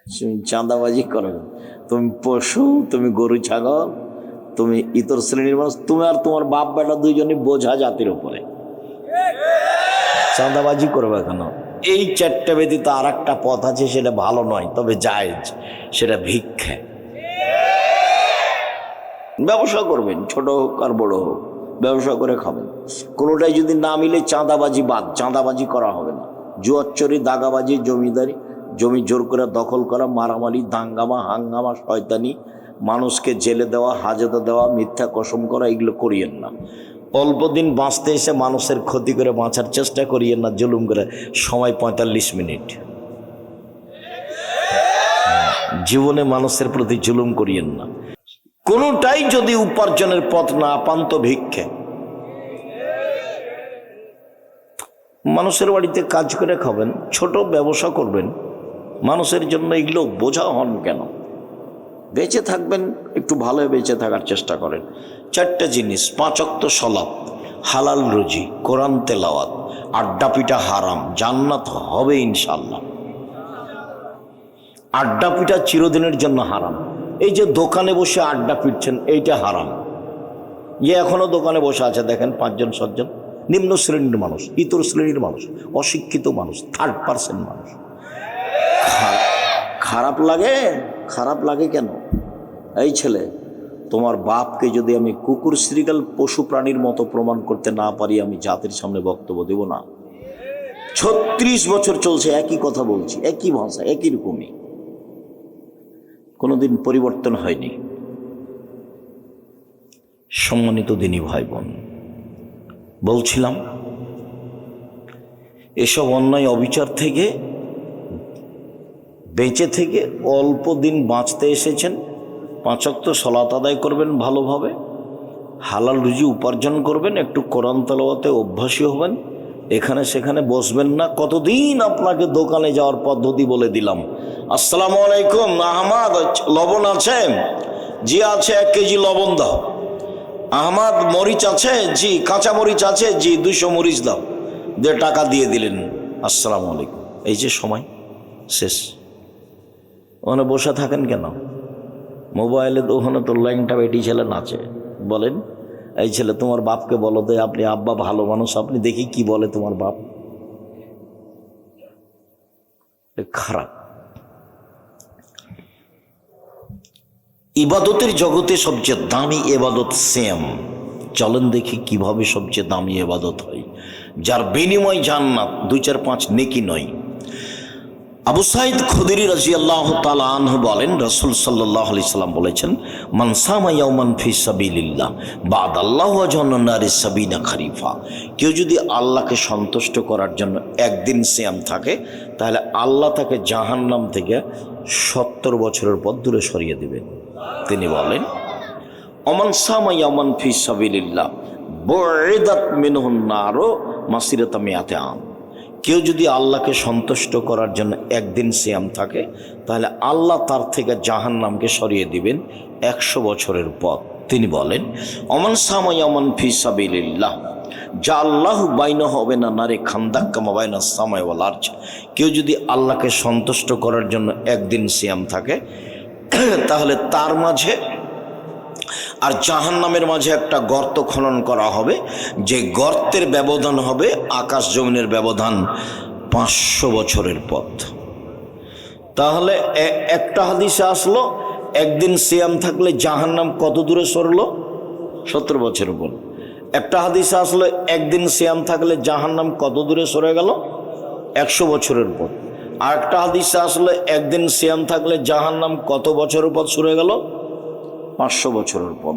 তুমি চাঁদাবাজি করবে, তুমি পশু, তুমি গরু ছাগল, তুমি ইতর শ্রেণীর মানুষ, তুমি আর তোমার বাপ বেটা দুইজনই বোঝা জাতির উপরে, চাঁদাবাজি করবে কেন? এই চারটা ব্যতীত আর একটা পথ আছে, সেটা ভালো নয় তবে জায়েজ, সেটা ভিক্ষা। ব্যবসা করবেন, ছোট হোক আর বড় হোক, ব্যবসা করে খাবেন। কোনোটাই যদি না মিলে চাঁদাবাজি বাদ, চাঁদাবাজি করা হবে না। জুয়াচ্চরি, দাগাবাজি, জমিদারি, জমি জোর করে দখল করা, মারামারি, দাঙ্গামা, হাঙ্গামা, শয়তানি, মানুষকে জেলে দেওয়া, হাজতে দেওয়া, মিথ্যা কসম করা, এগুলো করিয়েন না। অল্প দিন বাঁচতে এসে মানুষের ক্ষতি করে বাঁচার চেষ্টা করিয়েন না, জুলুম করে। সময় 45 মিনিট। জীবনে মানুষের প্রতি জুলুম করিয়েন না। কোনোটাই যদি উপার্জনের পথ না পান তো ভিক্ষে। মানুষের বাড়িতে কাজ করে খাবেন, ছোট ব্যবসা করবেন, মানুষের জন্য এগুলো বোঝা হন কেন? বেঁচে থাকবেন, একটু ভালো বেঁচে থাকার চেষ্টা করেন। 4টা জিনিস: 5 ওয়াক্ত সালাত, হালাল রুজি, কোরআন তেলাওয়াত, আড্ডা পিটা হারাম, জান্নাত হবে ইনশাআল্লাহ। আড্ডা পিটা চিরদিনের জন্য হারাম। এই যে দোকানে বসে আড্ডা পিটছেন, এইটা হারাম। যে এখনো দোকানে বসে আছে দেখেন 5 জন 7 জন, নিম্ন শ্রেণীর মানুষ, ইতর শ্রেণীর মানুষ, অশিক্ষিত মানুষ, 3rd পার্সন মানুষ। খারাপ লাগে? খারাপ লাগে কেন? এই ছেলে, তোমার বাপকে যদি আমি কুকুর, শ্রীগাল, পশু প্রাণীর মতো প্রমাণ করতে না পারি, আমি জাতির সামনে বক্তব্য দেব না। 36 বছর চলছে একই কথা বলছি, একই ভাষা, একই রকমই, কোনোদিন পরিবর্তন হয়নি। সম্মানিত দিনী ভাই বোন, বলছিলাম এসব অন্যায় অবিচার থেকে বেঁচে থেকে অল্প দিন বাঁচতে এসেছেন। 5 ওয়াক্ত সালাত আদায় করবেন ভালোভাবে, হালাল রুজি উপার্জন করবেন, একটু কোরআন তেলাওয়াতে অভ্যাসী হবেন, এখানে সেখানে বসবেন না। কতদিন আপনাকে দোকানে যাওয়ার পদ্ধতি বলে দিলাম। আসসালামু আলাইকুম, আহমদ লবণ আছে? জি আছে, 1 কেজি লবণ দাও। আহমদ মরিচ আছে? জি। কাঁচা মরিচ আছে? জি। 200 মরিচ দাও। দিয়ে টাকা দিয়ে দিলেন, আসসালামু আলাইকুম। এই যে সময় শেষ। ওখানে বসে থাকেন কেন? মোবাইলে তো ওখানে তো ল্যাংটা বেটি ছেলে নাচে। বলেন, এই ছেলে তোমার বাপকে বলো তো, আপনি আব্বা ভালো মানুষ, আপনি দেখি কি বলে তোমার বাপ। খারাপ। ইবাদতের জগতে সবচেয়ে দামি ইবাদত সিয়াম। চলেন দেখি কিভাবে সবচেয়ে দামি ইবাদত হয়, যার বিনিময় জান্নাত, 2, 4, 5 নেকি নয়। আবু সাঈদ খুদরি রাদিয়াল্লাহু তাআলা আনহু বলেন, রাসূল সাল্লাল্লাহু আলাইহি সাল্লাম বলেছেন, মান সামা ইয়াওমান ফি সাবিলিল্লাহ বাদাল্লাহু ওয়াজহান নারি সাবিনা খারিফা। কেউ যদি আল্লাহকে সন্তুষ্ট করার জন্য একদিন সিয়াম থাকে, তাহলে আল্লাহ তাকে জাহান্নাম থেকে 70 বছরের পথ দূরে সরিয়ে দিবেন। তিনি বলেন, ওমান সামা ইয়াওমান ফি সাবিলিল্লাহ বুইদাত মিনহুন নারু মাসিরাতা মিয়াতি আম। কেউ যদি আল্লাহকে সন্তুষ্ট করার জন্য একদিন সিয়াম থাকে, তাহলে আল্লাহ তার থেকে জাহান্নামকে সরিয়ে দিবেন 100 বছরের পথ। তিনি বলেন, ওমান সামা ইয়াওমান ফি সাবিলিল্লাহ জাআল্লাহু বাইনাহু ওয়া বাইনা নারি খান্দাক কামা বাইনা সামাই ওয়াল আরজ। কেউ যদি আল্লাহকে সন্তুষ্ট করার জন্য একদিন সিয়াম থাকে, তাহলে তার মাঝে আর জাহান্নামের মাঝে একটা গর্ত খনন করা হবে, যে গর্তের ব্যবধান হবে আকাশ জমিনের ব্যবধান 500 বছরের পথ। তাহলে একটা হাদিসে আসলো, একদিন সিয়াম থাকলে জাহান্নাম কত দূরে সরলো? 70 বছরের পর। একটা হাদিসে আসলো, একদিন সিয়াম থাকলে জাহান্নাম কত দূরে সরে গেল? 100 বছরের পর। আর একটা হাদিসে আসলো, একদিন সিয়াম থাকলে জাহান্নাম কত বছরের পর সরে গেল? 500 বছরের পর।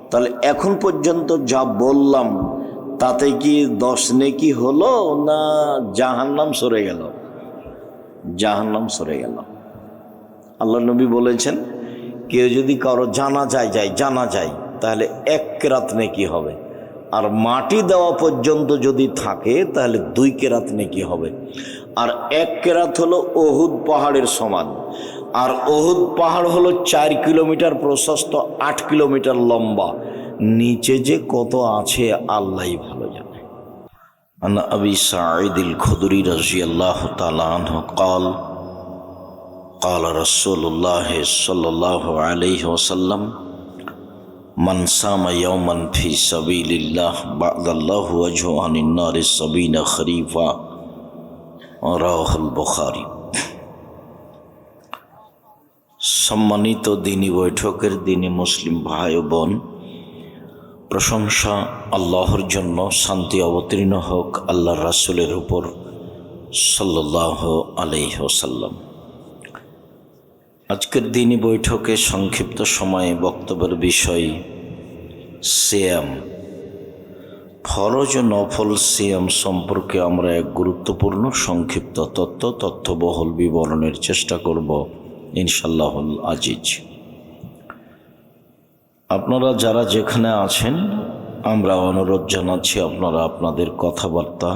তাহলে এখন পর্যন্ত যা বললাম, তাতে কি 10 নেকি হলো, না জাহান্নাম সরে গেল? জাহান্নাম সরে গেল। আল্লাহ নবী বলেছেন, কেউ যদি কারো জানা যায় তাহলে 1 রাত নেকি হবে, আর মাটি দেওয়া পর্যন্ত যদি থাকে তাহলে 2 কেরাত নেকি হবে। আর 1 কেরাত হলো উহুদ পাহাড়ের সমান। আর উহুদ পাহাড় হলো 4 কিলোমিটার প্রশস্ত, 8 কিলোমিটার লম্বা। নিচে যে কত আছে আল্লাহই ভালো জানে। আন আবি সাঈদ আল খুদরি রাদিয়াল্লাহু তাআলা আনহু قال قال رسول الله صلى الله عليه وسلم من صام يوما في سبيل الله بعد الله وجهه عن النار 70 خريفا رواه البخاري। সম্মানিত দিনী বৈঠকের দিনী মুসলিম ভাই ও বোন, প্রশংসা আল্লাহর জন্য, শান্তি অবতীর্ণ হোক আল্লাহর রাসূলের উপর সাল্লাল্লাহু আলাইহি ওয়াসাল্লাম। আজকের দিনী বৈঠকে সংক্ষিপ্ত সময়ে বক্তব্যের বিষয় সিয়াম। ফরজ ও নফল সিয়াম সম্পর্কে আমরা এক গুরুত্বপূর্ণ সংক্ষিপ্ত তথ্যবহুল বিবরণের চেষ্টা করব ইনশাআল্লাহুল আজিজ। আপনারা যারা যেখানে আছেন, আমরা অনুরোধ জানাচ্ছি আপনারা আপনাদের কথাবার্তা,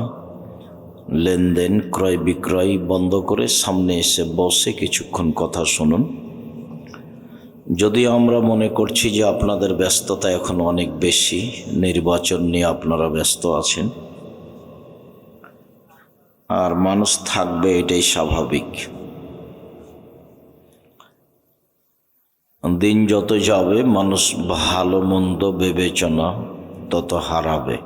লেনদেন, ক্রয় বিক্রয় বন্ধ করে সামনে এসে বসে কিছুক্ষণ কথা শুনুন। যদিও আমরা মনে করছি যে আপনাদের ব্যস্ততা এখন অনেক বেশি, নির্বাচন নিয়ে আপনারা ব্যস্ত আছেন, আর মানুষ থাকবে, এটাই স্বাভাবিক। দিন যত যাবে মানুষ ভালো মন্দ বিবেচনা তত হারাবে।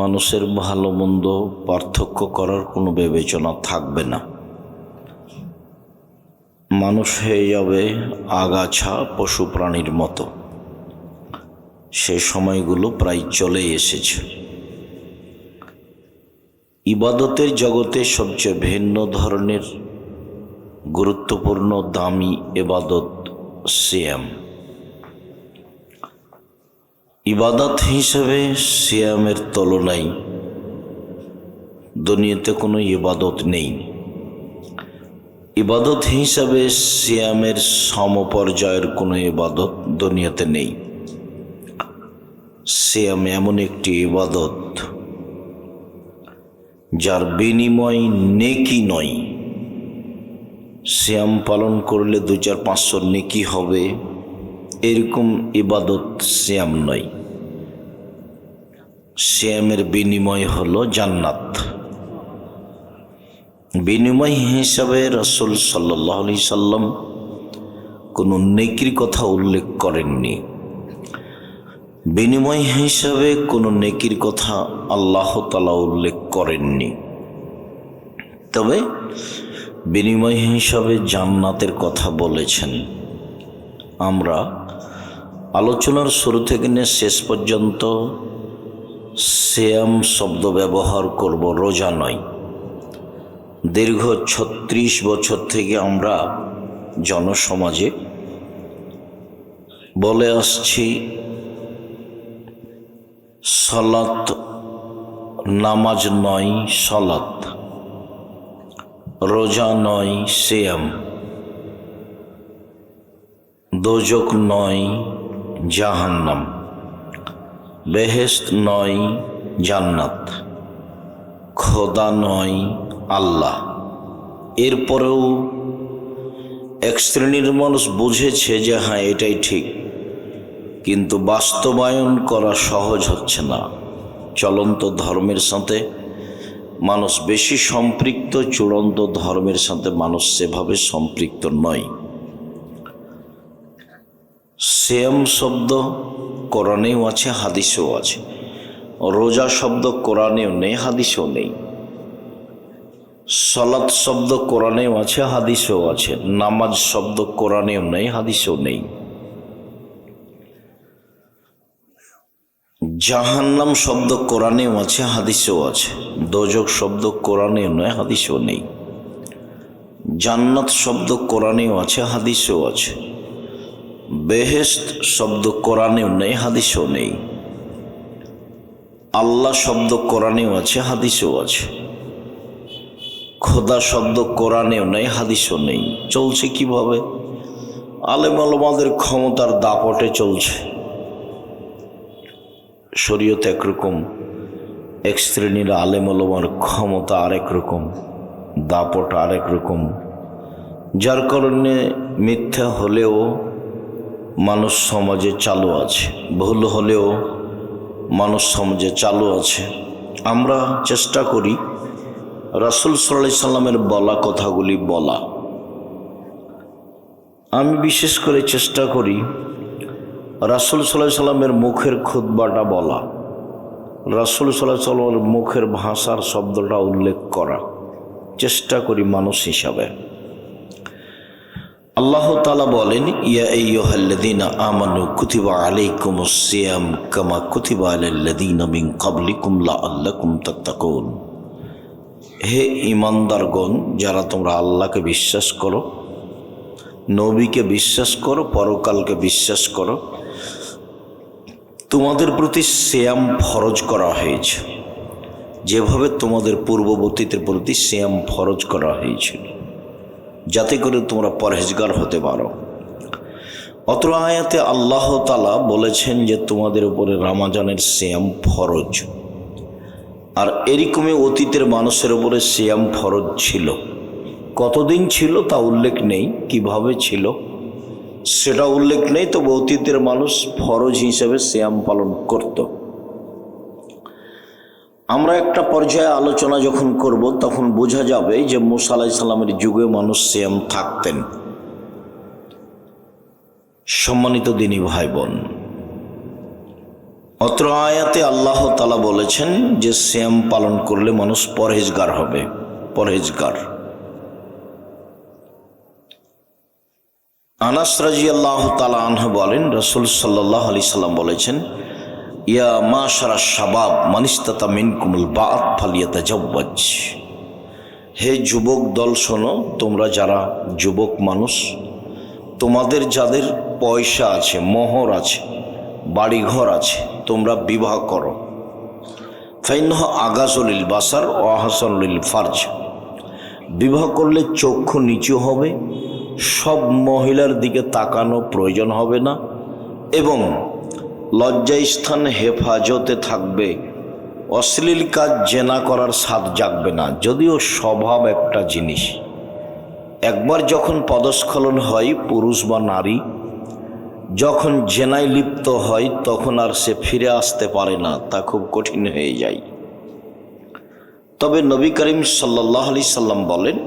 মানুষের ভালো মন্দ পার্থক্য করার কোনো বিবেচনা থাকবে না। মানুষ হয়ে যাবে আগাছা পশু প্রাণীর মতো। সে সময়গুলো প্রায় চলে এসেছে। ইবাদতের জগতে সবচেয়ে ভিন্ন ধরনের গুরুত্বপূর্ণ দামি ইবাদত সিয়াম। ইবাদত হিসেবে সিয়ামের তুলনায় দুনিয়াতে কোনো ইবাদত নেই। ইবাদত হিসাবে সিয়ামের সমপর্যায়ের কোনো ইবাদত দুনিয়াতে নেই। সিয়াম এমন একটি ইবাদত যার বিনিময় নেকি নয়। সিয়াম পালন করলে 2-4-500 নেকি হবে, এরকম ইবাদত সিয়াম নয়। সিয়ামের বিনিময় হলো জান্নাত। বিনিময় হিসাবে রাসূল সাল্লাল্লাহু আলাইহি সাল্লাম কোনো নেকির কথা উল্লেখ করেননি। বিনিময় হিসাবে কোনো নেকির কথা আল্লাহ তাআলা উল্লেখ করেননি। তবে বিনিময় হিসাবে জান্নাতের কথা বলেছেন। আমরা আলোচনার শুরু থেকে নিয়ে শেষ পর্যন্ত সিয়াম শব্দ ব্যবহার করব, রোজা নয়। দীর্ঘ 36 বছর থেকে আমরা জনসমাজে বলে আসছি সালাত নামাজ নয় সালাত, রোজা নয় সিয়াম, দোজক নয় জাহান্নাম, বেহেশত নয় জান্নাত, খোদা নয় আল্লাহ। এরপরেও এক শ্রেণীর মানুষ বুঝেছে যে হ্যাঁ এটাই ঠিক, কিন্তু বাস্তবায়ন করা সহজ হচ্ছে না। চলন্ত ধর্মের সাথে মানুষ বেশি সম্পৃক্ত, চূড়ান্ত ধর্মের সাথে মানুষ সেভাবে সম্পৃক্ত নয়। সিয়াম শব্দ কোরআনেও আছে, হাদিসেও আছে। রোজা শব্দ কোরআনেও নেই, হাদিসেও নেই। সালাত শব্দ কোরআনেও আছে, হাদিসেও আছে। নামাজ শব্দ কোরআনেও নেই, হাদিসেও নেই। জাহান্নাম শব্দ কোরআনেও আছে, হাদিসেও আছে। দোজক শব্দ কোরআনেও নয়, হাদিসেও নেই। জান্নাত শব্দ কোরআনেও আছে, হাদিসেও আছে। বেহেশত শব্দ কোরআনেও নেই, হাদিসেও নেই। আল্লাহ শব্দ কোরআনেও আছে, হাদিসেও আছে। খোদা শব্দ কোরআনেও নেই, হাদিসেও নেই। চলছে কিভাবে? আলেম ওলামাদের ক্ষমতার দাপটে চলছে। শরীয়ত একরকম, এক শ্রেণীর আলেম ওলামার ক্ষমতা আরেক রকম, দাপট আরেক রকম, যার কারণে মিথ্যা হলেও মানুষ সমাজে চালু আছে, ভুল হলেও মানুষ সমাজে চালু আছে। আমরা চেষ্টা করি রাসূল সাল্লাল্লাহু আলাইহি সাল্লামের বলা কথাগুলি বলা, আমি বিশেষ করে চেষ্টা করি রাসূল সাল্লাল্লাহু আলাইহি সাল্লামের মুখের খুতবাটা বলা, রাসূল সাল্লাল্লাহু আলাইহি সাল্লামের মুখের ভাষার শব্দটা উল্লেখ করা চেষ্টা করি মানুষ হিসাবে। আল্লাহ তাআলা বলেন, ইয়া আইয়ুহাল্লাযীনা আমানু কুতিবা আলাইকুমুস সিয়াম কামা কুতিবা আলাল্লাযীনা মিন ক্বাবলিকুম লাআল্লাকুম তাত্তাকুন। হে ঈমানদারগণ, যারা তোমরা আল্লাহকে বিশ্বাস করো, নবীকে বিশ্বাস করো, পরকালকে বিশ্বাস করো, তোমাদের প্রতি সিয়াম ফরজ করা হয়েছে যেভাবে তোমাদের পূর্ববর্তীদের প্রতি সিয়াম ফরজ করা হয়েছিল, যাতে করে তোমরা পরহেজগার হতে পারো। অত্র আয়াতে আল্লাহ তাআলা বলেছেন যে তোমাদের উপরে রমজানের সিয়াম ফরজ। আর এরকমই অতীতের মানুষের উপরে সিয়াম ফরজ ছিল। কতদিন ছিল তা উল্লেখ নেই, কিভাবে ছিল সেটা উল্লেখ নেই, তবে অতীতের মানুষ ফরজ হিসেবে সিয়াম পালন করত। আমরা একটা পর্যায়ে আলোচনা যখন করব তখন বোঝা যাবে যে মুসা আলাইহিস সালামের যুগে মানুষ সিয়াম থাকতেন। সম্মানিত দিনী ভাই বোন, অত্র আয়াতে আল্লাহ তাআলা বলেছেন যে সিয়াম পালন করলে মানুষ পরহেজগার হবে, পরহেজগার। আনাস রাদিয়াল্লাহু তাআলা আনহু বলেন, রাসূল সাল্লাল্লাহু আলাইহি সাল্লাম বলেছেন, ইয়া মাশারা শাবাব মান ইসতাতা মিনকুমুল বাআত ফালিয়াতাজাওয়াজ। হে যুবক দল শোনো, তোমরা যারা যুবক মানুষ, তোমাদের যাদের পয়সা আছে, মোহর আছে, বাড়িঘর আছে, তোমরা বিবাহ করো। ফাইন্নাহু আগাযুলিল বাসার ওয়া আহসানুল ফারজ। বিবাহ করলে চক্ষু নিচু হবে, সব মহিলার দিকে তাকানো প্রয়োজন হবে না, এবং লজ্জাস্থান হেফাজতে থাকবে, অশ্লীল কাজ জেনা করার স্বাদ জাগবে না। যদিও স্বভাব একটা জিনিস, একবার যখন পদস্খলন হয় পুরুষ বা নারী, যখন জেনায় লিপ্ত হয় তখন আর সে ফিরে আসতে পারে না, তা খুব কঠিন হয়ে যায়। তবে নবী করিম সাল্লাল্লাহু আলাইহি সাল্লাম বলেন,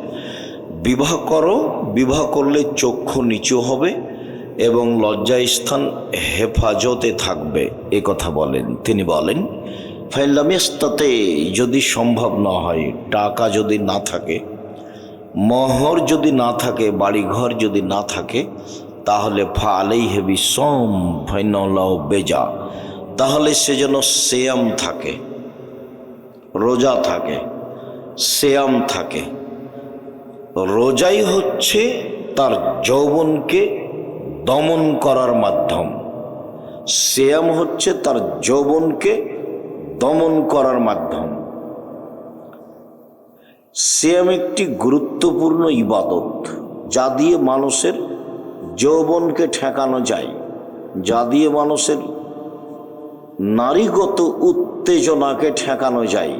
বিবাহ করো, বিবাহ করলে চক্ষু নিচু হবে এবং লজ্জাস্থান হেফাজতে থাকবে, এ কথা বলেন। তিনি বলেন, ফাইলাম ইস্তাতে, যদি সম্ভব না হয়, টাকা যদি না থাকে, মোহর যদি না থাকে, বাড়িঘর যদি না থাকে, তাহলে ফালাইহি বিসওম ফাইনাল্লাহু বেজা, তাহলে সে যেন সিয়াম থাকে, রোজা থাকে, সিয়াম থাকে। রোজাই হচ্ছে তার যৌবনকে দমন করার মাধ্যম, সিয়াম হচ্ছে তার যৌবনকে দমন করার মাধ্যম। সিয়াম একটি গুরুত্বপূর্ণ ইবাদত, যা দিয়ে মানুষের যৌবনকে ঠেকানো যায়, যা দিয়ে মানুষের নারীগত উত্তেজনাকে ঠেকানো যায়।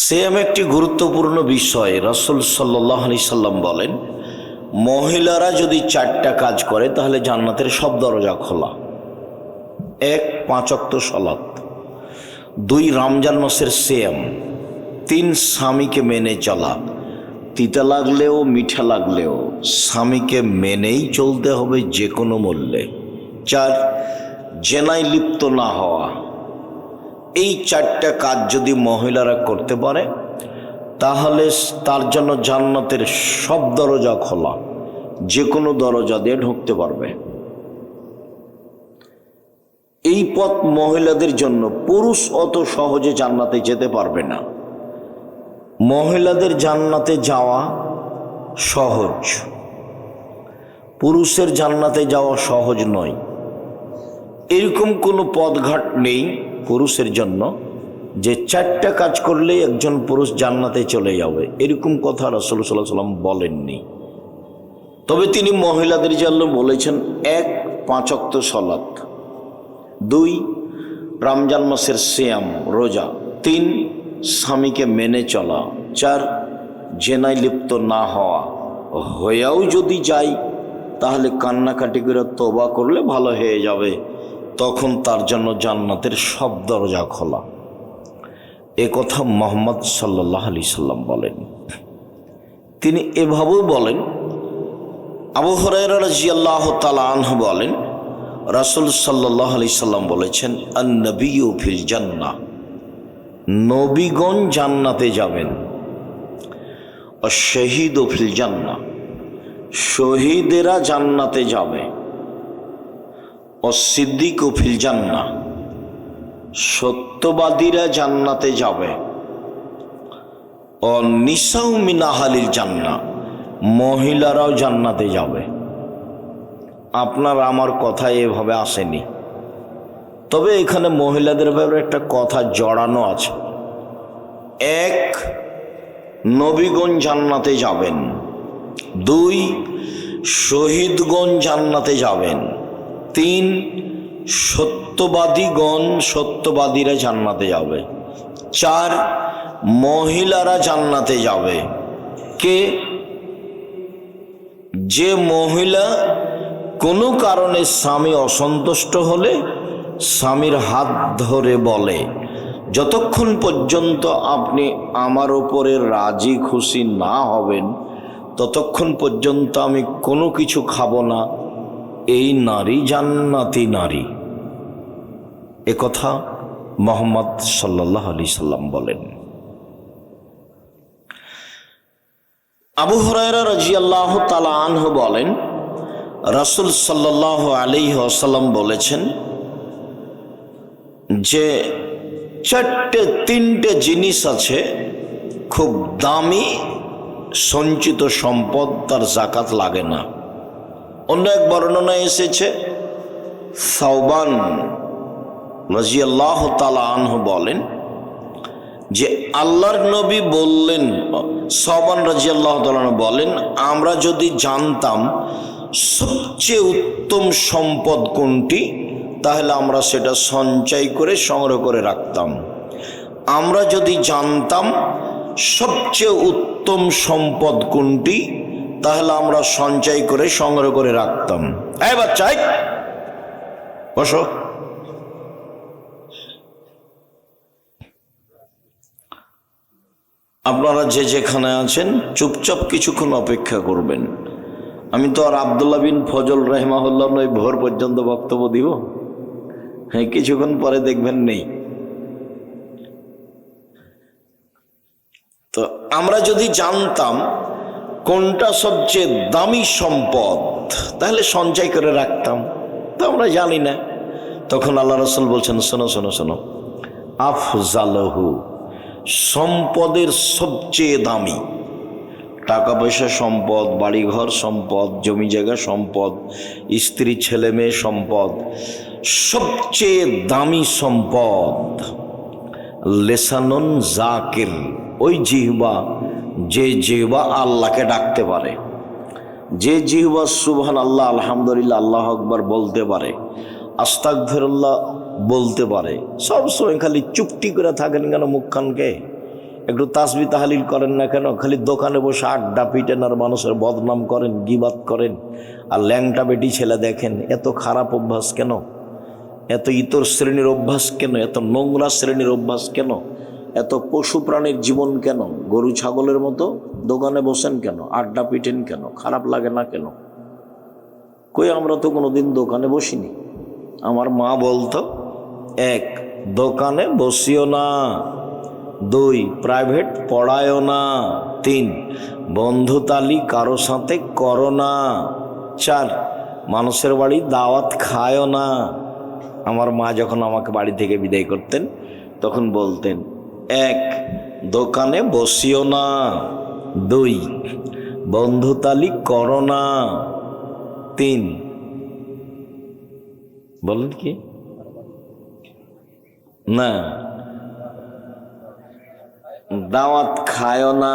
সিয়াম একটি গুরুত্বপূর্ণ বিষয়। রাসূল সাল্লাল্লাহু আলাইহি সাল্লাম বলেন, মহিলারা যদি 4টা কাজ করে তাহলে জান্নাতের সব দরজা খোলা। 1. 5 ওয়াক্ত সালাত, 2. রমজান মাসের সিয়াম, 3. স্বামীকে মেনে চলা, তিতা লাগলেও মিঠা লাগলেও স্বামীকে মেনেই চলতে হবে যে কোনো মূল্যে। 4. জেনায় লিপ্ত না হওয়া। এই 4টা কাজ যদি মহিলারা করতে পারে তাহলে তার জন্য জান্নাতের সব দরজা খোলা, যে কোনো দরজা দিয়ে ঢুকতে পারবে। এই পথ মহিলাদের জন্য, পুরুষ অত সহজে জান্নাতে যেতে পারবে না। মহিলাদের জান্নাতে যাওয়া সহজ, পুরুষের জান্নাতে যাওয়া সহজ নয়। এরকম কোনো পথঘাট নেই পুরুষের জন্য যে 4টা কাজ করলে একজন পুরুষ জান্নাতে চলে যাবে, এরকম কথা রাসূল সাল্লাল্লাহু আলাইহি সাল্লাম বলেননি। তবে তিনি মহিলাদের জন্য বলেছেন, 1. 5 ওয়াক্ত সালাত, 2. রমজান মাসের সিয়াম রোজা, 3. স্বামীকে মেনে চলা, 4. জেনায় লিপ্ত না হওয়া। হয়েও যদি যাই তাহলে কান্নাকাটি করে তওবা করলে ভালো হয়ে যাবে, তখন তার জন্য জান্নাতের সব দরজা খোলা। এ কথা মুহাম্মদ সাল্লাল্লাহু আলাইহি সাল্লাম বলেন। তিনি এভাবেও বলেন, আবু হুরায়রা রাদিয়াল্লাহু তাআলা আনহু বলেন, রাসূল সাল্লাল্লাহু আলাইহি সাল্লাম বলেছেন, আন-নবিয়্যু ফিল জান্নাহ, নবীগণ জান্নাতে যাবেন। আশ-শাহীদু ফিল জান্নাহ, শহীদেরা জান্নাতে যাবে। আস-সিদ্দীকু ফিল জান্নাহ, সত্যবাদীরা জান্নাতে যাবে। অন-নিসাউ মিন আহলিল জান্নাহ, মহিলারাও জান্নাতে যাবে। আপনার আমার কথা এভাবে আসেনি, তবে এখানে মহিলাদের ব্যাপারে একটা কথা জড়ানো আছে। এক, নবীগণ জান্নাতে যাবেন। দুই, শহীদগণ জান্নাতে যাবেন। তিন, সত্যবাদীরা জান্নাতে যাবে। চার, মহিলারা জান্নাতে যাবে। কে? যে মহিলা কোনো কারণে স্বামী অসন্তুষ্ট হলে স্বামীর হাত ধরে বলে, যতক্ষণ পর্যন্ত আপনি আমার উপরে রাজি খুশি না হবেন ততক্ষণ পর্যন্ত আমি কোনো কিছু খাবো না, এই নারী জান্নাতি নারী। এ কথা মুহাম্মদ সাল্লাল্লাহু আলাইহি সাল্লাম বলেন। আবু হুরায়রা রাদিয়াল্লাহু তাআলা আনহু বলেন, রাসূল সাল্লাল্লাহু আলাইহি ওয়াসাল্লাম বলেছেন যে তিনটে জিনিস আছে খুব দামি, সঞ্চিত সম্পদ, তার যাকাত লাগে না। অন্য এক বর্ণনায় এসেছে, সাওবান রাদিয়াল্লাহু তাআলা আনহু বলেন যে আল্লাহর নবী বললেন, সাওবান রাদিয়াল্লাহু তাআলা আনহু বলেন, আমরা যদি জানতাম সবচেয়ে উত্তম সম্পদ কোনটি তাহলে আমরা সেটা সঞ্চয় করে সংগ্রহ করে রাখতাম। আমরা যদি জানতাম সবচেয়ে উত্তম সম্পদ কোনটি তাহলে আমরা সঞ্চয় করে সংগ্রহ করে রাখতাম। এই বাচ্চা, বসো। আপনারা যে যেখানে আছেন চুপচাপ কিছুক্ষণ অপেক্ষা করবেন। আমি তো আর আব্দুল্লাহ বিন ফজল রাহিমাহুল্লাহ নয় ভোর পর্যন্ত বক্তব্য দিব। হ্যাঁ, কিছুক্ষণ পরে দেখবেন নেই। তো আমরা যদি জানতাম কোনটা সবচেয়ে দামি সম্পদ তাহলে সঞ্চয় করে রাখতাম, তো আমরা জানি না। তখন আল্লাহ রাসূল বলছেন, শোনো শোনো শোনো, আফজালহু, সম্পদের সবচেয়ে দামি, টাকা পয়সা সম্পদ, বাড়িঘর সম্পদ, জমি জায়গা সম্পদ, স্ত্রী ছেলে মেয়ে সম্পদ, সবচেয়ে দামি সম্পদ লেসানুন জাকির, ওই জিহ্বা, যে জিহ্বা আল্লাহকে ডাকতে পারে, যে জিহ্বা সুবহানাল্লাহ, আলহামদুলিল্লাহ, আল্লাহু আকবার বলতে পারে, আস্তাগফিরুল্লাহ বলতে পারে। সবসময় খালি চুপটি করে থাকেন কেন? মুখখানকে একটু তাসবিহ তাহলিল করেন না কেন? খালি দোকানে বসে আড্ডা পিটেন আর মানুষের বদনাম করেন, গীবাত করেন, আর ল্যাংটা বেটি ছেলে দেখেন। এত খারাপ অভ্যাস কেন? এত ইতর শ্রেণীর অভ্যাস কেন? এত নোংরা শ্রেণীর অভ্যাস কেন? এত পশু প্রাণীর জীবন কেন? গরু ছাগলের মতো দোকানে বসেন কেন? আড্ডা পিটেন কেন? খারাপ লাগে না কেন? কই, আমরা তো কোনোদিন দোকানে বসিনি। আমার মা বলতো, এক, দোকানে বসিও না। দুই, প্রাইভেট পড়ায়ও না। তিন, বন্ধুতালি কারো সাথে করো না। চার, মানুষের বাড়ি দাওয়াত খায়ও না। আমার মা যখন আমাকে বাড়ি থেকে বিদায় করতেন তখন বলতেন, এক, দোকানে বসিও না। দুই, বন্ধুতালি করো না। তিন, বলেন কি না, দাওয়াত খায়ও না,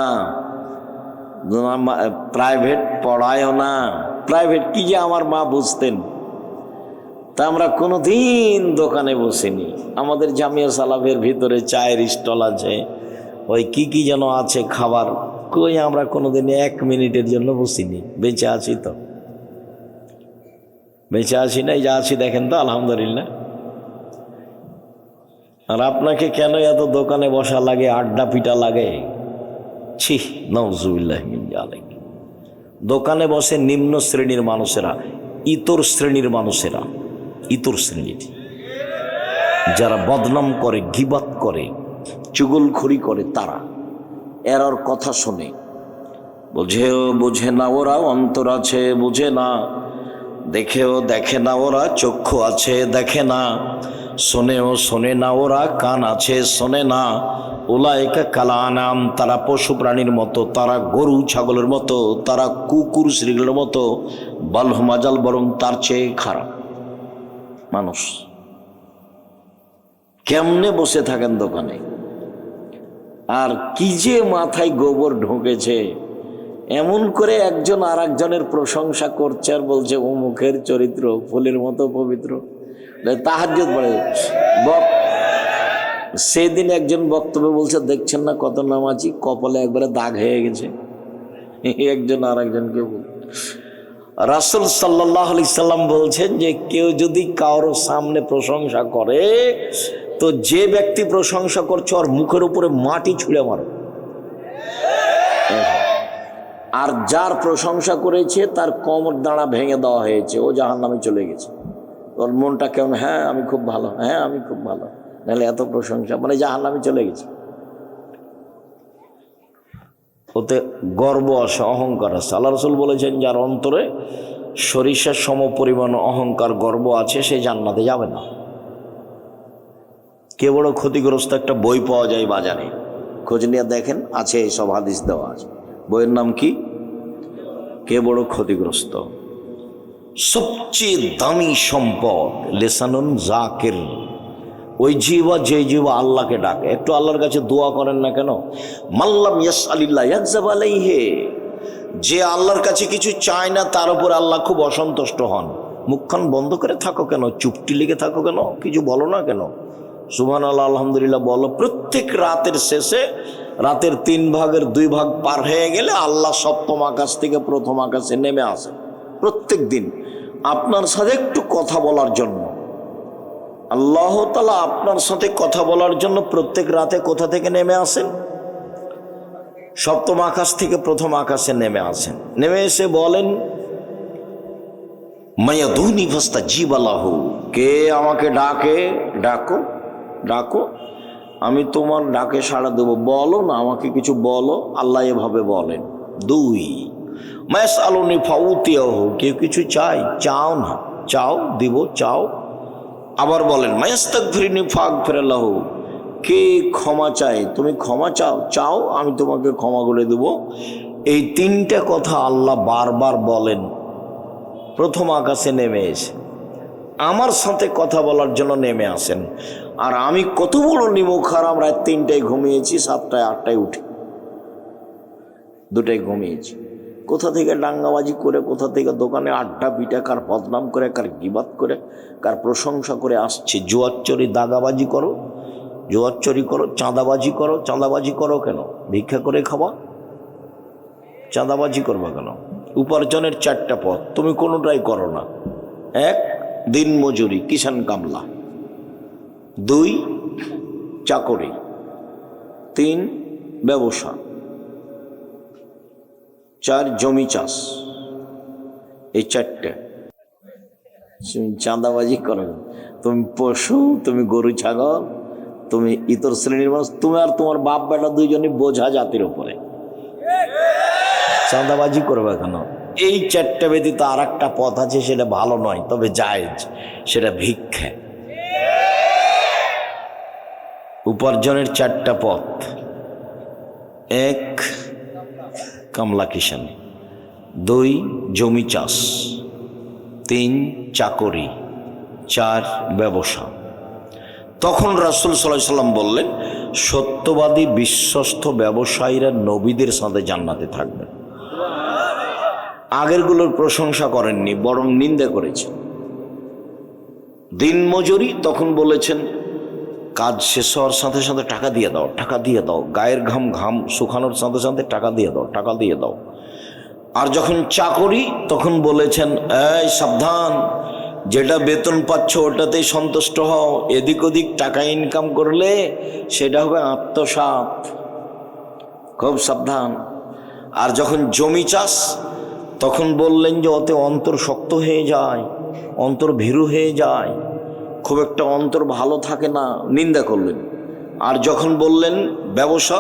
প্রাইভেট পড়ায়ও না। প্রাইভেট কি যে আমার মা বুঝতেন। তা আমরা কোনোদিন দোকানে বসিনি। আমাদের জামিয়া সালাফের ভিতরে চায়ের স্টল আছে, ওই কি কি যেন আছে খাবার, কই আমরা কোনোদিন 1 মিনিটের জন্য বসিনি। বেঁচে আছি তো, বেঁচে আছি না? এই যা আছি দেখেন তো, আলহামদুলিল্লাহ। আর আপনাকে কেন এত দোকানে বসা লাগে, আড্ডা পিটা লাগে? ছি, নাউজুবিল্লাহ মিন যালিক। দোকানে বসে নিম্ন শ্রেণীর মানুষেরা, ইতর শ্রেণীর মানুষেরা, ইতর শ্রেণীর যারা বদনাম করে, গীবাত করে, চুগলখড়ি করে, তারা এরার কথা শোনে, বোঝেও বোঝে না ওরা, অন্তর আছে বোঝে না, দেখেও দেখে না ওরা, চক্ষু আছে দেখে না, শোনেও শোনে না ওরা, কান আছে শোনে না। উলাইকা কালানাম, তারা পশু প্রাণীর মতো, তারা গরু ছাগলের মতো, তারা কুকুর শ্রীগুলোর মতো, বালহুমাজাল, বরং তার চেয়ে খারাপ মানুষ। কেমনে বসে থাকেন দোকানে, আর কি যে মাথায় গোবর ঢুকেছে, এমন করে একজন আর একজনের প্রশংসা করছে আর বলছে অমুকের চরিত্র ফুলের মতো পবিত্র, তাহাজ্জুদ পড়ে। সেদিন একজন বক্তব্য বলছে, দেখছেন না কত নামাজি, কপালে একবারে দাগ হয়ে গেছে। একজন আর একজনকে বল, রাসূল সাল্লাল্লাহু আলাইহি সাল্লাম বলছেন যে কেউ যদি কারো সামনে প্রশংসা করে, তো যে ব্যক্তি প্রশংসা করছে ওর মুখের উপরে মাটি ছুঁড়ে মারো, আর যার প্রশংসা করেছে তার কোমর দাঁড়া ভেঙে দেওয়া হয়েছে, ও জাহান্নামে চলে গেছে। ওর মনটা কেমন, হ্যাঁ আমি খুব ভালো, হ্যাঁ আমি খুব ভালো, নাহলে এত প্রশংসা, মানে জাহান্নামে চলে গেছে। ওতে গর্ব আছে, অহংকার আছে। আল্লাহ রাসূল বলেছেন, যার অন্তরে সরিষার সম পরিমাণ অহংকার, গর্ব আছে, সে জান্নাতে যাবে না। কে বড় ক্ষতিগ্রস্ত, একটা বই পাওয়া যায় বাজারে, খোঁজ নিয়ে দেখেন, আছে সব হাদিস দেওয়া আছে। বইয়ের নাম কি? কে বড় ক্ষতিগ্রস্ত। সবচেয়ে দামি সম্পদ লিসানুন জাকির, ওই জিহ্বা, যে জিহ্বা আল্লাহকে ডাকে। একটু আল্লাহর কাছে দোয়া করেন না কেন? মাল্লাম ইয়াসআলিল্লাহ ইয়াগযাব আলাইহি, যে আল্লাহর কাছে কিছু চায় না তার উপর আল্লাহ খুব অসন্তুষ্ট হন। মুখখান বন্ধ করে থাকো কেন? চুপটি লেগে থাকো কেন? কিছু বলো না কেন? সুবহানাল্লাহ, আলহামদুলিল্লাহ বলো। প্রত্যেক রাতের শেষে, রাতের 3 ভাগের 2 ভাগ পার হয়ে গেলে আল্লাহ সপ্তম আকাশ থেকে প্রথম আকাশে নেমে আসে প্রত্যেক দিন আপনার সাথে একটু কথা বলার জন্য। আল্লাহ তাআলা আপনার সাথে কথা বলার জন্য প্রত্যেক রাতে কোথা থেকে নেমে আসেন? সপ্তম আকাশ থেকে প্রথম আকাশে নেমে আসেন। নেমে এসে বলেন, মায়াদুনি ফাস্তাজিব লাহু, কে আমাকে ডাকে, ডাকো ডাকো, আমি তোমার ডাকে সাড়া দেবো, বলো না, আমাকে কিছু বলো। আল্লাহ এভাবে বলেন। 2, মায়াসআলুনি ফাউতিয়াহু, কেউ কিছু চাই, চাও না, চাও দিব, চাও। আবার বলেন, মায়াস্তাগফিরনি ফাগফির লাহু, কে ক্ষমা চায়, তুমি ক্ষমা চাও, চাও আমি তোমাকে ক্ষমা করে দেব। এই 3টা কথা আল্লাহ বারবার বলেন প্রথম আকাশে নেমে এসে, আমার সাথে কথা বলার জন্য নেমে আসেন। আর আমি কত বড় নিমুখারাম, রাত 3টায় ঘুমিয়েছি, 7টায় 8টায় উঠি, 2টায় ঘুমিয়েছি। কোথা থেকে ডাঙ্গাবাজি করে, কোথা থেকে দোকানে আড্ডা পিটা, কার বদনাম করে, কার গীবাত করে, কার প্রশংসা করে আসছে। জুয়াচ্চরি, দাগাবাজি করো, জুয়াচ্চরি করো, চাঁদাবাজি করো। চাঁদাবাজি করো কেন? ভিক্ষা করে খাওয়া, চাঁদাবাজি করবা কেন? উপার্জনের 4টা পথ, তুমি কোনোটাই করো না। 1, দিন মজুরি, কিষান কামলা। 2, চাকরি। 3, ব্যবসা। 4, জমি চাষ। এই 4টে। তুমি চাঁদাবাজি করো, তুমি পশু, তুমি গরু ছাগল, তুমি ইতর শ্রেণীর মানুষ, তুমি আর তোমার বাপ বেটা দুইজনই বোঝা জাতির উপরে। চাঁদাবাজি করবে কেন? এই 4টে ব্যতীত আর একটা পথ আছে, সেটা ভালো নয় তবে জায়েজ, সেটা ভিক্ষা। উপার্জনের 4টা পথ: 1, কামলা কিষান। 2, জমি চাষ। 3, চাকরি। 4, ব্যবসা। তখন রাসূল সাল্লাল্লাহু আলাইহি সাল্লাম বললেন, সত্যবাদী বিশ্বস্ত ব্যবসায়ীরা নবীদের সাথে জান্নাতে থাকবেন। আগেরগুলোর প্রশংসা করেননি, বরং নিন্দা করেছেন। দিন মজুরি, তখন বলেছেন কাজ শেষ হওয়ার সাথে সাথে টাকা দিয়ে দাও, টাকা দিয়ে দাও। গায়ের ঘাম শুকানোর সাথে সাথে টাকা দিয়ে দাও, টাকা দিয়ে দাও। আর যখন চাকরি, তখন বলেছেন এই সাবধান, যেটা বেতন পাচ্ছ ওটাতেই সন্তুষ্ট হও, এদিক ওদিক টাকা ইনকাম করলে সেটা হবে আত্মসাৎ। খুব সাবধান। আর যখন জমি চাষ, তখন বললেন যে ওতে অন্তর শক্ত হয়ে যায়, অন্তর ভীরু হয়ে যায়, খুব একটা অন্তর ভালো থাকে না, নিন্দা করলেন। আর যখন বললেন ব্যবসা,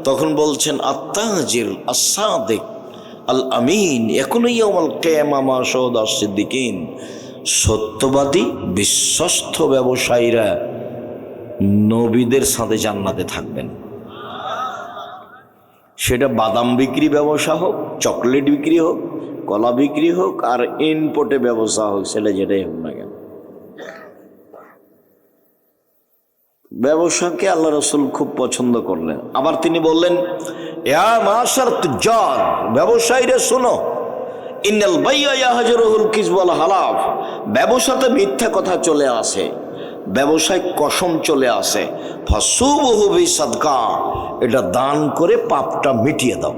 তখন বলছেন আত্তাজির আস-সাদিক আল আমিন ইয়াকুনু ইয়াউমাল কিয়ামা মা শাহাদা সিদ্দিকিন। সত্যবাদী বিশ্বস্ত ব্যবসায়ীরা নবীদের সাথে জান্নাতে থাকবেন। সেটা বাদাম বিক্রি ব্যবসা হোক, চকলেট বিক্রি হোক, কলা বিক্রি হোক, আর ইনপোর্টে ব্যবসা হোক, সেটা যেটাই হোক না কেন, ব্যবসাকে আল্লাহ রসুল খুব পছন্দ করলেন। আবার তিনি বললেন, ইয়া মাশার তুজ্জার, ব্যবসায়ীরা শোনো, ইন্নাল বাইয়া ইয়াহজুরুল কিযব ওয়াল হালাফ, ব্যবসাতে মিথ্যা কথা চলে আসে, ব্যবসায় কসম চলে আসে। ফাসুবহু বিসাদকা, এটা দান করে পাপটা মিটিয়ে দাও।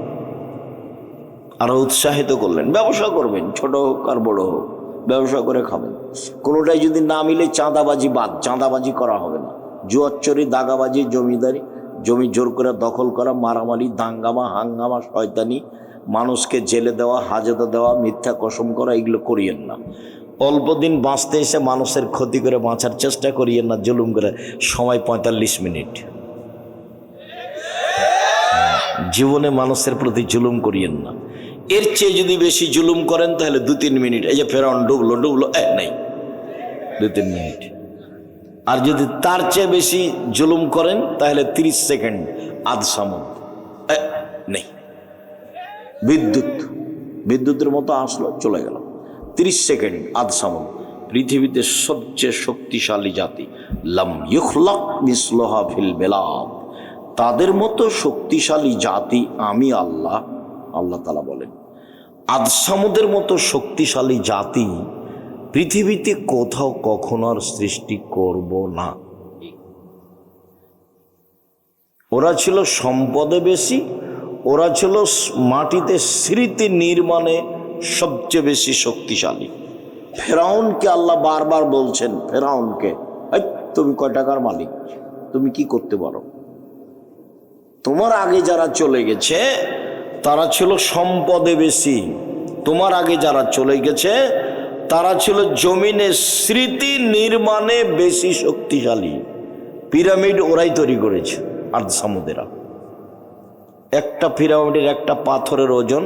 আরো উৎসাহিত করলেন, ব্যবসা করবেন, ছোট হোক আর বড় হোক, ব্যবসা করে খাবেন। কোনোটাই যদি না মিলে চাঁদাবাজি বাদ, চাঁদাবাজি করা হবে না। জুয়াচ্চরি, দাগাবাজি, জমিদারি, জমি জোর করে দখল করা, মারামারি, দাঙ্গামা, হাঙ্গামা, শয়তানি, মানুষকে জেলে দেওয়া, হাজতে দেওয়া, মিথ্যা কসম করা, এগুলো করিয়েন না। অল্প দিন বাঁচতে এসে মানুষের ক্ষতি করে বাঁচার চেষ্টা করিয়েন না, জুলুম করে। সময় 45 মিনিট, জীবনে মানুষের প্রতি জুলুম করিয়েন না। এর চেয়ে যদি বেশি জুলুম করেন তাহলে 2-3 মিনিট, এই যে ফেরাউন ডুবলো নেই, 2-3 মিনিট। আর যদি তার চেয়ে বেশি জুলুম করেন তাহলে 30 সেকেন্ড, আধ সামুদ নেই। বিদ্যুতের মতো আসলো, চলে গেল, 30 সেকেন্ড, আধ সামুদ। পৃথিবীতে সবচেয়ে শক্তিশালী জাতি, লাম ইখলাক মিসলুহা ফিল বিলাদ, তাদের মতো শক্তিশালী জাতি আমি আল্লাহ, আল্লাহ তাআলা বলেন, আদ সামুদের মতো শক্তিশালী জাতি পৃথিবীতে কোথাও কখনো আর সৃষ্টি করব না। ওরা ছিল সম্পদে বেশি, ওরা ছিল মাটিতে স্মৃতি নির্মাণে সবচেয়ে বেশি শক্তিশালী। ফেরাউনকে আল্লাহ বারবার বলছেন, ফেরাউনকে, তুমি কয় টাকার মালিক, তুমি কি করতে পারো? তোমার আগে যারা চলে গেছে তারা ছিল সম্পদে বেশি, তোমার আগে যারা চলে গেছে তারা ছিল জমিনে স্মৃতি নির্মাণে বেশি শক্তিশালী। পিরামিড ওরাই তৈরি করেছে, আর সামুদেরা। একটা পিরামিডের একটা পাথরের ওজন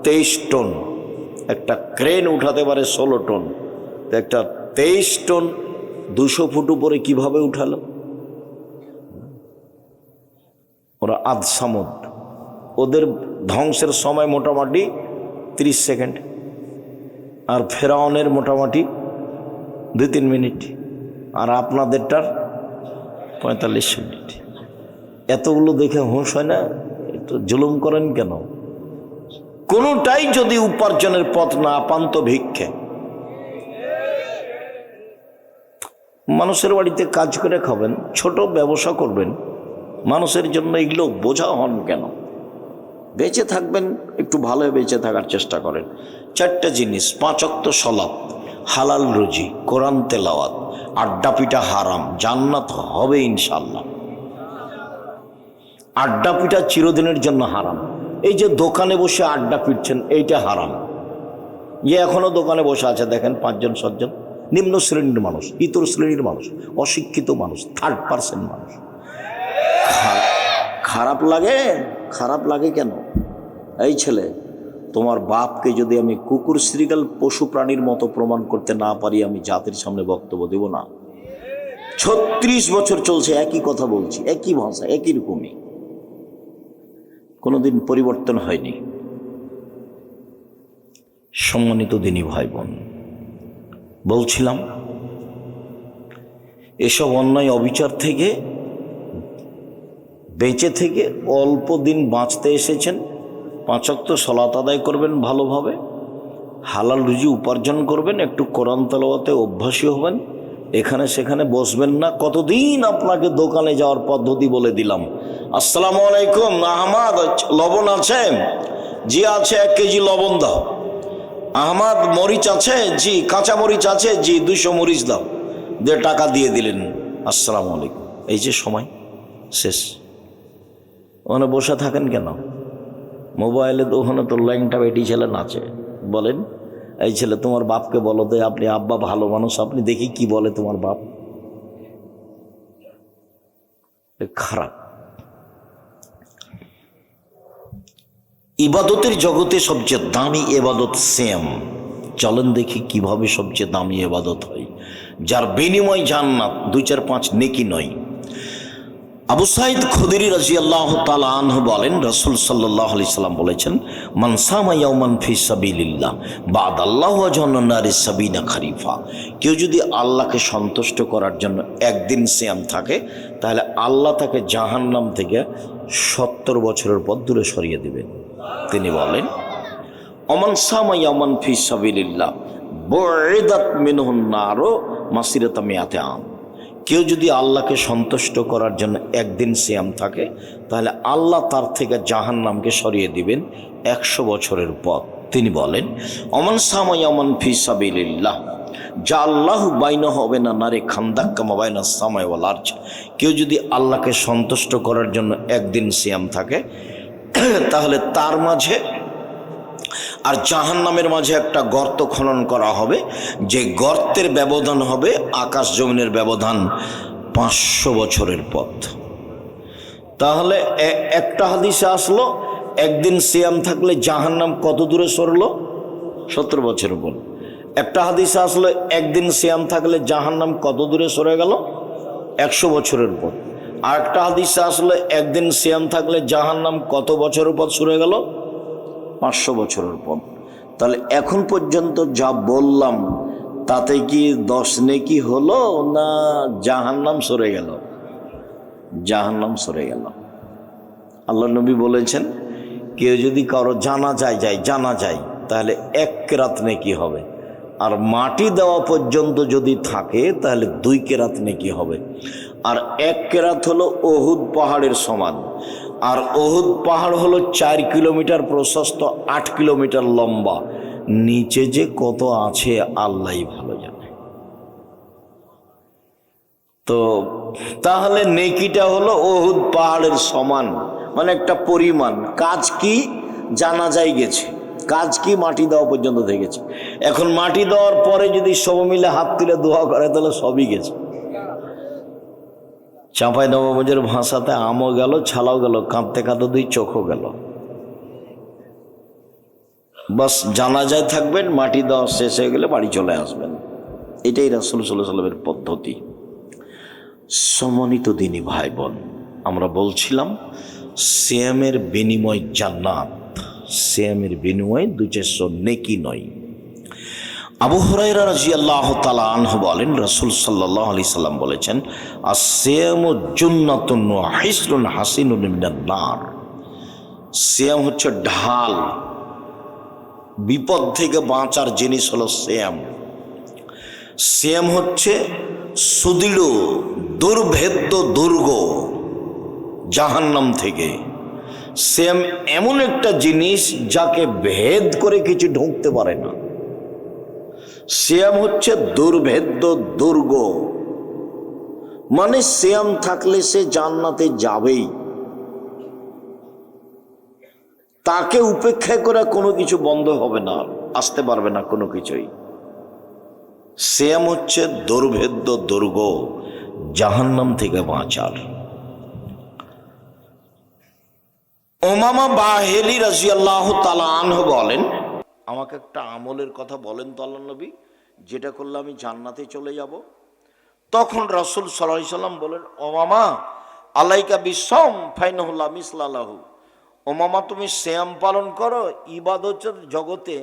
23 টন, একটা ক্রেন উঠাতে পারে 16 টন। একটা 23 টন 200 ফুট উপরে কিভাবে উঠালো? ওরা আদ সামুদ, ওদের ধ্বংসের সময় মোটামুটি 30 সেকেন্ড, আর ফেরাউনের মোটামুটি 2-3 মিনিট, আর আপনাদেরটার 45 মিনিট। এতগুলো দেখে হুঁশ হয় না? একটু জুলুম করেন কেন? কোনোটাই যদি উপার্জনের পথ না পান তো ভিক্ষে। মানুষের বাড়িতে কাজ করে খাবেন, ছোট ব্যবসা করবেন, মানুষের জন্য এগুলো বোঝা হন কেন? বেঁচে থাকবেন, একটু ভালো বেঁচে থাকার চেষ্টা করেন। 4টা জিনিস: 5 ওয়াক্ত সালাত, হালাল রুজি, কোরআন তেলাওয়াত, আড্ডা পিটা হারাম, জান্নাত হবে ইনশাল্লাহ। আড্ডা পিটা চিরদিনের জন্য হারাম। এই যে দোকানে বসে আড্ডা পিটছেন, এইটা হারাম। এখনো দোকানে বসে আছে দেখেন 5জন 7জন, নিম্ন শ্রেণীর মানুষ, ইতর শ্রেণীর মানুষ, অশিক্ষিত মানুষ, 3rd পার্সন মানুষ। খারাপ লাগে? খারাপ লাগে কেন? এই ছেলে, তোমার বাপকে যদি আমি কুকুর, শ্রীগাল, পশু প্রাণীর মতো প্রমাণ করতে না পারি, আমি জাতির সামনে বক্তব্য দেব না। 36 বছর চলছে একই কথা বলছি, একই ভাষা, একই রকমই, কোনোদিন পরিবর্তন হয়নি। সম্মানিত দিনী ভাই বোন, বলছিলাম এসব অন্যায় অবিচার থেকে বেঁচে থেকে অল্প দিন বাঁচতে এসেছেন। 5 ওয়াক্ত সালাত আদায় করবেন ভালোভাবে, হালাল রুজি উপার্জন করবেন, একটু কোরআন তেলাওয়াতে অভ্যাসী হবেন, এখানে সেখানে বসবেন না। কতদিন আপনাকে দোকানে যাওয়ার পদ্ধতি বলে দিলাম। আসসালামু আলাইকুম, আহমদ লবণ আছে? জি আছে, 1 কেজি লবণ দাও। আহমদ মরিচ আছে? জি। কাঁচা মরিচ আছে? জি। 200 মরিচ দাও। টাকা দিয়ে দিলেন, আসসালামু আলাইকুম। এই যে সময় শেষ। ওখানে বসে থাকেন কেন? মোবাইলে তো ওখানে তো ল্যাংটা বেটি ছেলে নাচে। বলেন, এই ছেলে তোমার বাপকে বলো তো, আপনি আব্বা ভালো মানুষ, আপনি দেখি কি বলে তোমার বাপ। খারাপ। ইবাদতের জগতে সবচেয়ে দামি ইবাদত সিয়াম। চলেন দেখি কিভাবে সবচেয়ে দামি ইবাদত হয়, যার বিনিময় জান্নাত, 2-4-5 নেকি নয়। আবু সাঈদ খুদরি রাদিয়াল্লাহু তাআলা আনহু বলেন, রাসূল সাল্লাল্লাহু আলাইহি সাল্লাম বলেছেন, মান সামা ইয়াওমান ফি সাবিলিল্লাহ বাদাল্লাহু ওয়াজহান নারি সাবিনা খারিফা। কেউ যদি আল্লাহকে সন্তুষ্ট করার জন্য একদিন সিয়াম থাকে, তাহলে আল্লাহ তাকে জাহান্নাম থেকে 70 বছরের পর দূরে সরিয়ে দিবেন। তিনি বলেন, ওমান সামা ইয়াওমান ফি সাবিলিল্লাহ বুইদাত মিনহুন নারু মাসিরাতা মিয়াতি আম। কেউ যদি আল্লাহকে সন্তুষ্ট করার জন্য একদিন সিয়াম থাকে, তাহলে আল্লাহ তার থেকে জাহান্নামকে সরিয়ে দিবেন 100 বছরের পথ। তিনি বলেন, ওমান সামা ইয়াওমান ফি সাবিলিল্লাহ যা আল্লাহ বাইনা হবে না নারে খান্দাক কামা বাইনা সামাই ওয়াল আরজ। কেউ যদি আল্লাহকে সন্তুষ্ট করার জন্য একদিন সিয়াম থাকে, তাহলে তার মাঝে আর জাহান্নামের মাঝে একটা গর্ত খনন করা হবে, যে গর্তের ব্যবধান হবে আকাশ জমিনের ব্যবধান 500 বছরের পথ। তাহলে একটা হাদিসে আসলো, একদিন সিয়াম থাকলে জাহান্নাম কত দূরে সরলো? 70 বছরের পর। একটা হাদিসে আসলো, একদিন সিয়াম থাকলে জাহান্নাম কত দূরে সরে গেল? 100 বছরের পর। আর একটা হাদিসে আসলো, একদিন সিয়াম থাকলে জাহান্নাম কত বছরের পর সরে গেল? 500 বছরের পর। তাহলে এখন পর্যন্ত যা বললাম, তাতে কি 10 নেকি হলো, না জাহান্নাম সরে গেল? জাহান্নাম সরে গেল। আল্লাহ নবী বলেছেন, কেউ যদি কারো জানা যায় তাহলে 1 কেরাত নেকি হবে। আর মাটি দেওয়া পর্যন্ত যদি থাকে, তাহলে 2 কেরাত নেকি হবে। আর 1 কেরাত হলো উহুদ পাহাড়ের সমান। আর উহুদ পাহাড় হলো 4 কিলোমিটার প্রশস্ত, 8 কিলোমিটার লম্বা। নিচে যে কত আছে আল্লাহই ভালো জানে। তো তাহলে নেকিটা হলো উহুদ পাহাড়ের সমান, মানে একটা পরিমাণ। কাজ কি? জানা যায় গেছে, কাজ কি? মাটি দেওয়া পর্যন্ত দেখেছে। এখন মাটি দেওয়ার পরে যদি সব মিলে হাত তুলে দোয়া করে, তাহলে সবই গেছে। চাঁপাই নবাবগঞ্জের ভাষাতে আমও গেল, ছালাও গেল, কাঁদতে কাঁদতে 2 চোখও গেল। বাস জানাজায় থাকবেন, মাটি দেওয়া শেষ হয়ে গেলে বাড়ি চলে আসবেন। এটাই রাসূল সাল্লাল্লাহু আলাইহি ওয়াসাল্লামের পদ্ধতি। সম্মানিত দিনী ভাই বোন, আমরা বলছিলাম সিয়ামের বিনিময় জান্নাত, সিয়ামের বিনিময় 2-400 নেকি নয়। আবু হুরায়রা রাদিয়াল্লাহু তাআলা আনহু বলেন, রাসূল সাল্লাল্লাহু আলাইহি সাল্লাম বলেছেন, আস-সিয়ামু জুন্নাতুন ওয়া হিসনুন হাসিনুন মিনান নার। সিয়াম হচ্ছে ঢাল, বিপদ থেকে বাঁচার জিনিস হলো সিয়াম। সিয়াম হচ্ছে সুদৃঢ় দুর্ভেদ্য দুর্গ জাহান্নাম থেকে। সিয়াম এমন একটা জিনিস যাকে ভেদ করে কিছু ঢুকতে পারে না। সিয়াম হচ্ছে দুর্ভেদ্য দুর্গ, মানে সিয়াম থাকলে সে জান্নাতে যাবেই। তাকে উপেক্ষা করে কোনো কিছু বন্ধ হবে না, আসতে পারবে না কোনো কিছুই। সিয়াম হচ্ছে দুর্ভেদ্য দুর্গ জাহান্নাম থেকে বাঁচার। উমামা বাহিলি রাদিয়াল্লাহু তাআলা আনহু বলেন, আমাকে একটা আমলের কথা বলেন তো আল্লাহর নবী, যেটা করলে আমি জান্নাতে চলে যাব। তখন রাসূল সাল্লাল্লাহু আলাইহি সাল্লাম বলেন, উমামা আলাইকা বিসম ফাইনাহু লা মিসলা লাহু। উমামা তুমি সিয়াম পালন করো। ইবাদতের জগতে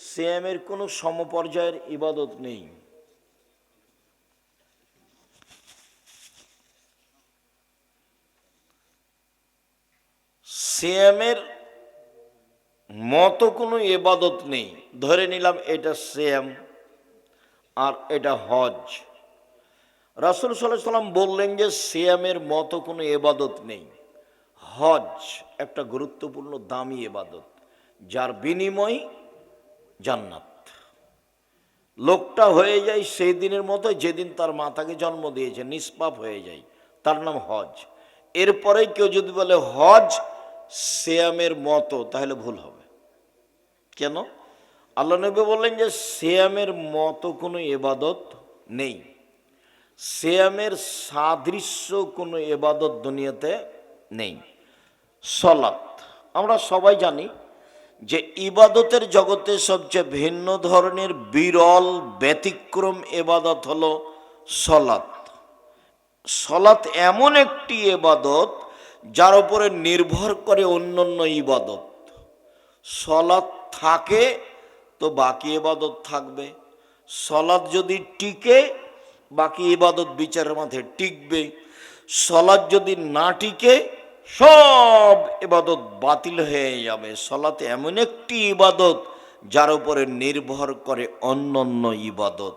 সিয়ামের কোনো সমপর্যায়ের ইবাদত নেই। সিয়ামের মতো কোনো ইবাদত নেই। ধরে নিলাম এটা সিয়াম আর এটা হজ। রাসূল সাল্লাল্লাহু আলাইহি সাল্লাম বললেন যে সিয়ামের মতো কোনো ইবাদত নেই। হজ একটা গুরুত্বপূর্ণ দামি ইবাদত, যার বিনিময় জান্নাত। লোকটা হয়ে যায় সেই দিনের মতো যেদিন তার মাতাকে জন্ম দিয়েছে, নিষ্পাপ হয়ে যায়, তার নাম হজ। এরপরে কেউ যদি বলে হজ সিয়ামের মতো, তাহলে ভুল হবে। কেন? আল্লাহ নবী বললেন যে সিয়ামের মতো কোনো ইবাদত নেই, সিয়ামের সাদৃশ্য কোনো ইবাদত দুনিয়াতে নেই। সালাত, আমরা সবাই জানি যে ইবাদতের জগতে সবচেয়ে ভিন্ন ধরনের বিরল ব্যতিক্রম ইবাদত হলো সালাত। সালাত এমন একটি ইবাদত যার উপরে নির্ভর করে অন্যান্য ইবাদত। সালাত থাকে তো বাকি ইবাদত থাকবে, সালাত যদি টিকে বাকি ইবাদত বিচারের মাঝে টিকবে, সালাত যদি না টিকে সব ইবাদত বাতিল হয়ে যাবে। সালাত এমন একটি ইবাদত যার উপরে নির্ভর করে অন্যান্য ইবাদত।